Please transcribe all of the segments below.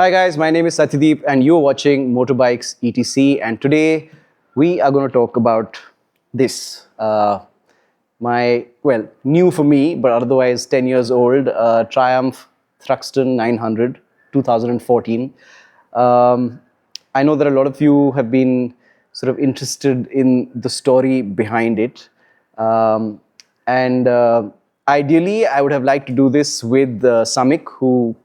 Hi guys, my name is Satyadeep and you're watching Motorbikes ETC, and today we are going to talk about this. New for me, but otherwise 10 years old, Triumph Thruxton 900, 2014. Um, I know that a lot of you have been sort of interested in the story behind it. And ideally, I would have liked to do this with Samik, who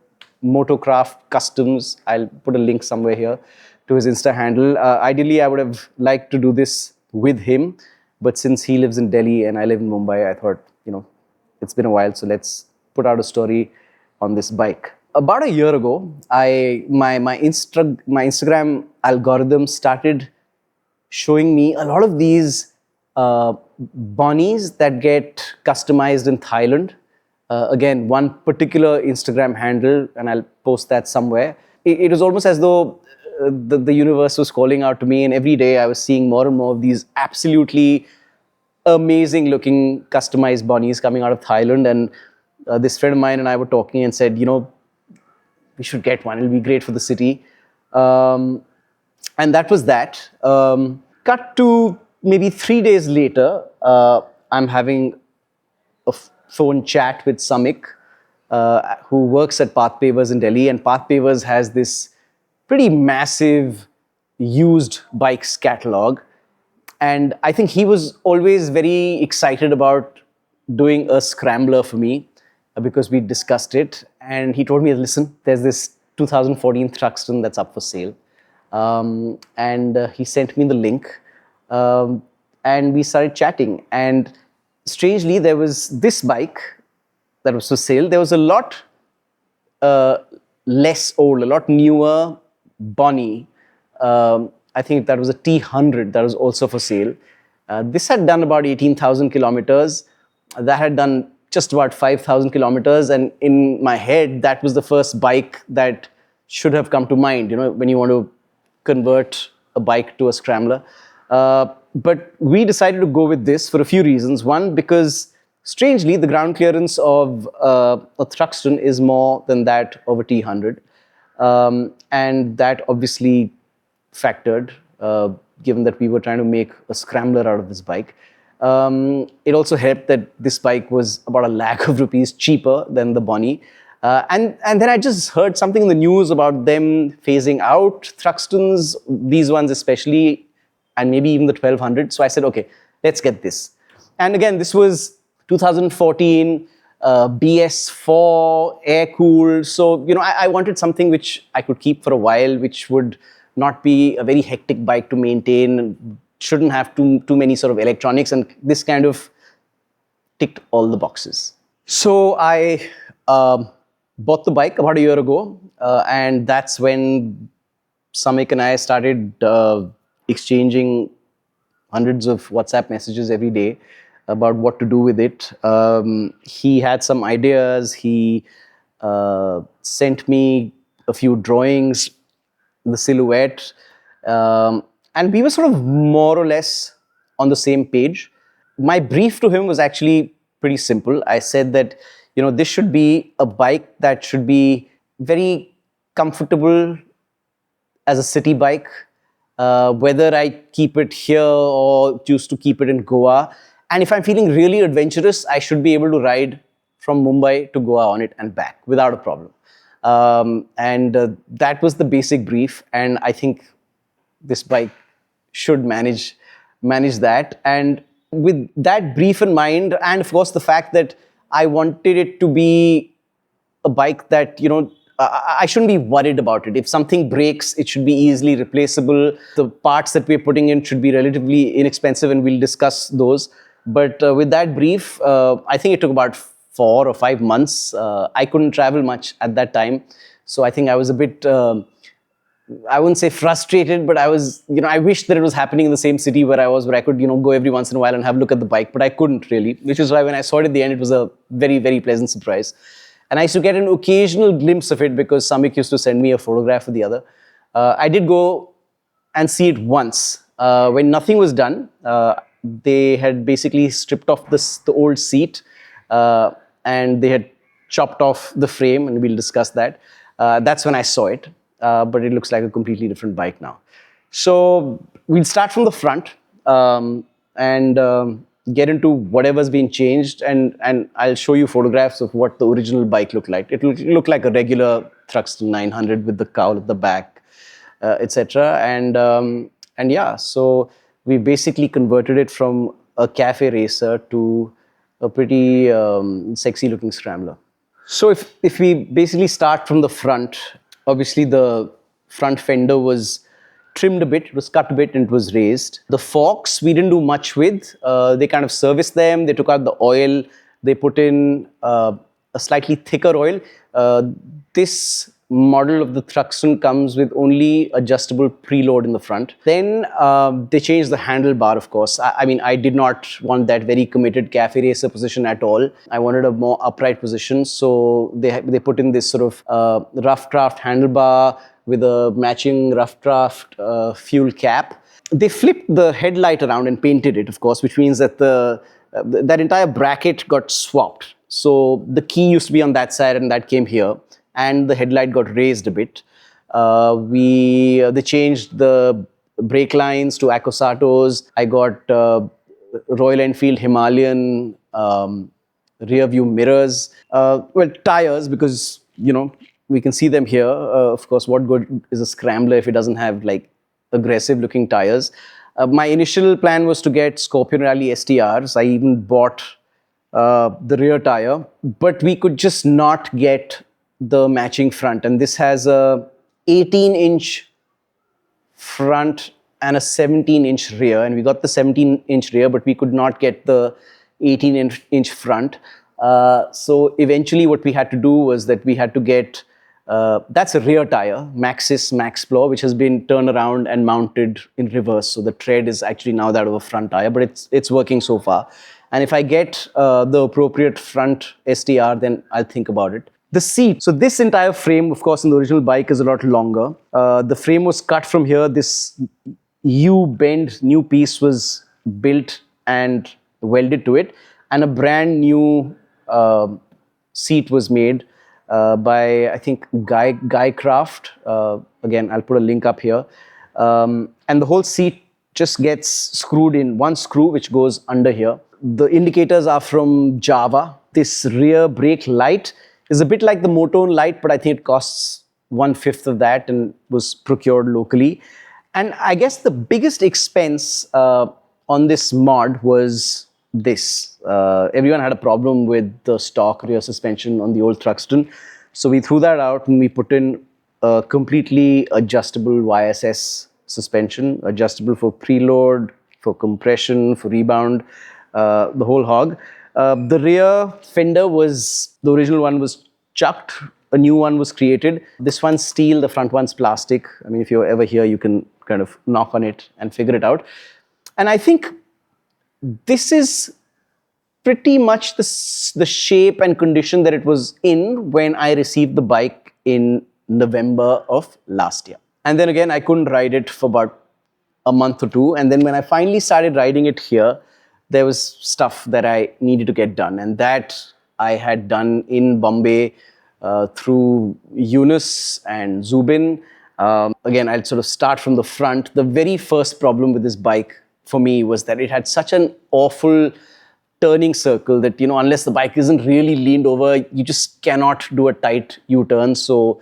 Motocraft Customs. I'll put a link somewhere here to his Insta handle. Ideally, I would have liked to do this with him, but since he lives in Delhi and I live in Mumbai, I thought, it's been a while, so let's put out a story on this bike. About a year ago, my Instagram algorithm started showing me a lot of these bonnies that get customized in Thailand. Again, one particular Instagram handle, and I'll post that somewhere. It was almost as though the universe was calling out to me, and every day I was seeing more and more of these absolutely amazing looking customized bonnies coming out of Thailand. And this friend of mine and I were talking and said, we should get one. It'll be great for the city. And that was that. Cut to maybe 3 days later, I'm having a phone chat with Samik, who works at Path Pavers in Delhi. And Path Pavers has this pretty massive used bikes catalog. And I think he was always very excited about doing a scrambler for me because we discussed it. And he told me, listen, there's this 2014 Thruxton that's up for sale. And he sent me the link. And we started chatting. And strangely, there was this bike that was for sale. There was a lot less old, a lot newer Bonnie. I think that was a T100 that was also for sale. This had done about 18,000 kilometers. That had done just about 5,000 kilometers. And in my head, that was the first bike that should have come to mind, when you want to convert a bike to a scrambler. But we decided to go with this for a few reasons. One, because strangely, the ground clearance of a Thruxton is more than that of a T100. And that obviously factored, given that we were trying to make a scrambler out of this bike. It also helped that this bike was about a lakh of rupees cheaper than the Bonnie. And then I just heard something in the news about them phasing out Thruxtons, these ones especially, and maybe even the 1200. So I said, okay, let's get this. And again, this was 2014, BS4, air-cooled. So, I wanted something which I could keep for a while, which would not be a very hectic bike to maintain, shouldn't have too many sort of electronics. And this kind of ticked all the boxes. So I bought the bike about a year ago. And that's when Samik and I started exchanging hundreds of WhatsApp messages every day about what to do with it. He had some ideas. He sent me a few drawings, the silhouette, and we were sort of more or less on the same page. My brief to him was actually pretty simple. I said that, this should be a bike that should be very comfortable as a city bike. Whether I keep it here or choose to keep it in Goa. And if I'm feeling really adventurous, I should be able to ride from Mumbai to Goa on it and back without a problem. That was the basic brief. And I think this bike should manage that. And with that brief in mind, and of course the fact that I wanted it to be a bike that, I shouldn't be worried about it. If something breaks, it should be easily replaceable. The parts that we're putting in should be relatively inexpensive, and we'll discuss those. But with that brief, I think it took about 4 or 5 months. I couldn't travel much at that time. So I think I was a bit, I wouldn't say frustrated, but I was, I wish that it was happening in the same city where I was, where I could, go every once in a while and have a look at the bike. But I couldn't really, which is why when I saw it at the end, it was a very, very pleasant surprise. And I used to get an occasional glimpse of it because Samik used to send me a photograph of the other. I did go and see it once. When nothing was done, they had basically stripped off the old seat and they had chopped off the frame, and we'll discuss that. That's when I saw it. but it looks like a completely different bike now. So we'll start from the front and get into whatever's been changed, and I'll show you photographs of what the original bike looked like. It will look like a regular Thruxton 900 with the cowl at the back, etc. And yeah, so we basically converted it from a cafe racer to a pretty sexy looking scrambler. So if we basically start from the front, obviously the front fender was trimmed a bit, it was cut a bit, and it was raised. The forks we didn't do much with. They kind of serviced them, they took out the oil, they put in a slightly thicker oil. This model of the Thruxton comes with only adjustable preload in the front. Then they changed the handlebar, of course. I mean, I did not want that very committed cafe racer position at all. I wanted a more upright position, so they put in this sort of rough draft handlebar with a matching rough draft fuel cap. They flipped the headlight around and painted it, of course, which means that that entire bracket got swapped. So the key used to be on that side and that came here, and the headlight got raised a bit. They changed the brake lines to Accosatos. I got Royal Enfield Himalayan rear view mirrors. Well, tires, because, you know, we can see them here. Of course, what good is a scrambler if it doesn't have like aggressive looking tires? My initial plan was to get Scorpion Rally STRs. I even bought the rear tire, but we could just not get the matching front. And this has a 18-inch front and a 17-inch rear. And we got the 17-inch rear, but we could not get the 18-inch front. So eventually what we had to do was that we had to get that's a rear tire, Maxxis Maxplore, which has been turned around and mounted in reverse. So the tread is actually now that of a front tire, but it's working so far. And if I get the appropriate front STR, then I'll think about it. The seat. So this entire frame, of course, in the original bike is a lot longer. The frame was cut from here. This U-bend new piece was built and welded to it. And a brand new seat was made by, I think, Guy Craft. Again, I'll put a link up here. And the whole seat just gets screwed in one screw, which goes under here. The indicators are from Java. This rear brake light is a bit like the Moto light, but I think it costs 1/5 of that and was procured locally. And I guess the biggest expense on this mod was this. Everyone had a problem with the stock rear suspension on the old Thruxton. So we threw that out and we put in a completely adjustable YSS suspension, adjustable for preload, for compression, for rebound, the whole hog. The rear fender the original one was chucked, a new one was created. This one's steel, the front one's plastic. I mean, if you're ever here, you can kind of knock on it and figure it out. And I think this is pretty much the shape and condition that it was in when I received the bike in November of last year. And then again, I couldn't ride it for about a month or two. And then when I finally started riding it here, there was stuff that I needed to get done. And that I had done in Bombay through Yunus and Zubin. Again, I'll sort of start from the front. The very first problem with this bike for me was that it had such an awful turning circle that, you know, unless the bike isn't really leaned over, you just cannot do a tight U-turn. So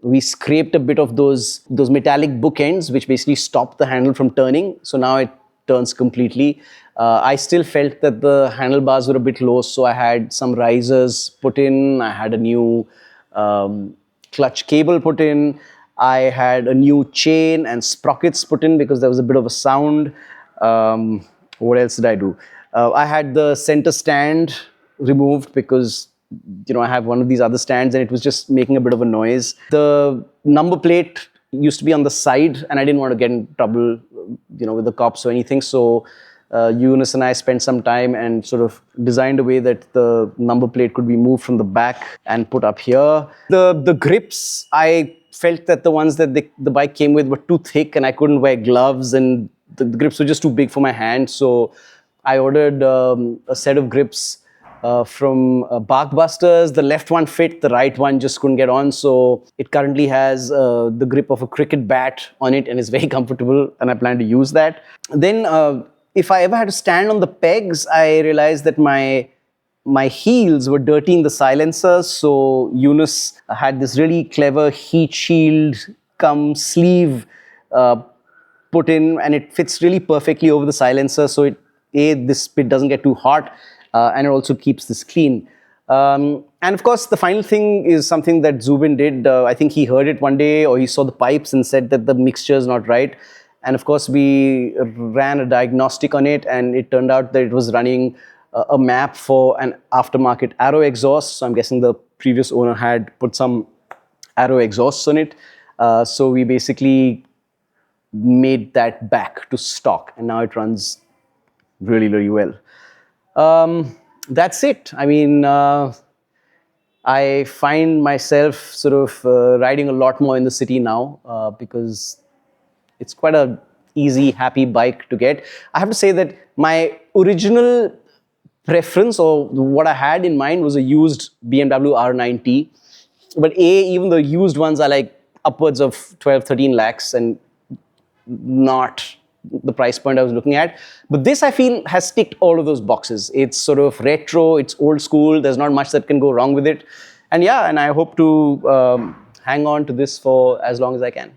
we scraped a bit of those metallic bookends, which basically stopped the handle from turning. So now it turns completely. I still felt that the handlebars were a bit low, so I had some risers put in. I had a new clutch cable put in. I had a new chain and sprockets put in because there was a bit of a sound. What else did I do? I had the center stand removed because, you know, I have one of these other stands and it was just making a bit of a noise. The number plate used to be on the side and I didn't want to get in trouble, you know, with the cops or anything. So Yunus and I spent some time and sort of designed a way that the number plate could be moved from the back and put up here. The grips, I felt that the ones that the bike came with were too thick and I couldn't wear gloves and the grips were just too big for my hand. So I ordered a set of grips from Barkbusters. The left one fit, the right one just couldn't get on. So it currently has the grip of a cricket bat on it and is very comfortable, and I plan to use that. Then if I ever had to stand on the pegs, I realized that my heels were dirtying the silencer. So Yunus had this really clever heat shield cum sleeve put in, and it fits really perfectly over the silencer. So this bit doesn't get too hot, and it also keeps this clean. And of course, the final thing is something that Zubin did. I think he heard it one day, or he saw the pipes and said that the mixture is not right. And of course, we ran a diagnostic on it, and it turned out that it was running a map for an aftermarket Arrow exhaust. So I'm guessing the previous owner had put some Arrow exhausts on it. So we basically made that back to stock, and now it runs really, really well. That's it. I mean, I find myself sort of riding a lot more in the city now because it's quite a easy, happy bike to get. I have to say that my original preference, or what I had in mind, was a used BMW R9T. But even the used ones are like upwards of 12, 13 lakhs and not the price point I was looking at. But this, I feel, has ticked all of those boxes. It's sort of retro, it's old school, there's not much that can go wrong with it. And yeah, and I hope to hang on to this for as long as I can.